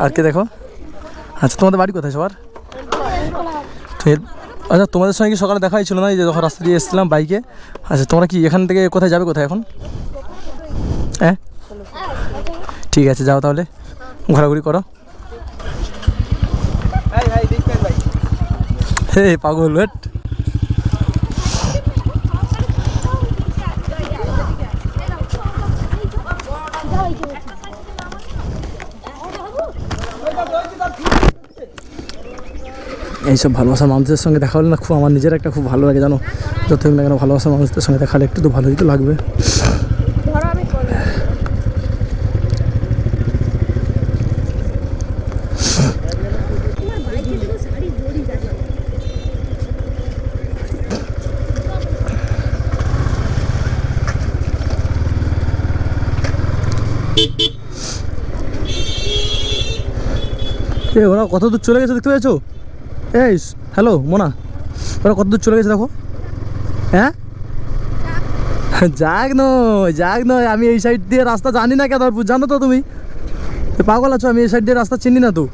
আর কে দেখো? আচ্ছা তোমাদের বাড়ি কোথায় সবার? আচ্ছা তোমাদের সঙ্গে কি সকালে দেখা হয়েছিল না, এই যে যখন রাস্তা দিয়ে এসেছিলাম বাইকে? আচ্ছা তোমরা কি এখান থেকে কোথায় যাবে, কোথায় এখন? হ্যাঁ ঠিক আছে, যাও তাহলে ঘোরাঘুরি করো। হে পাগল ওয়েট। এইসব ভালোবাসার মানুষদের সঙ্গে দেখা হলে না খুব আমার নিজের একটা খুব ভালো লাগে জানো। যত হোক না কেন ভালোবাসার মানুষদের সঙ্গে দেখা হলে একটু তো ভালোই তো লাগবে। ওরা কত দূর চলে গেছে দেখতে পেয়েছো? এই হ্যালো মোনা, ওরা কত দূর চলে গেছে দেখো। হ্যাঁ যাক নয়, আমি এই সাইড দিয়ে রাস্তা জানি না কেন, জানো তো তুমি পাগল আছো, আমি এই সাইড দিয়ে রাস্তা চিনি না তো।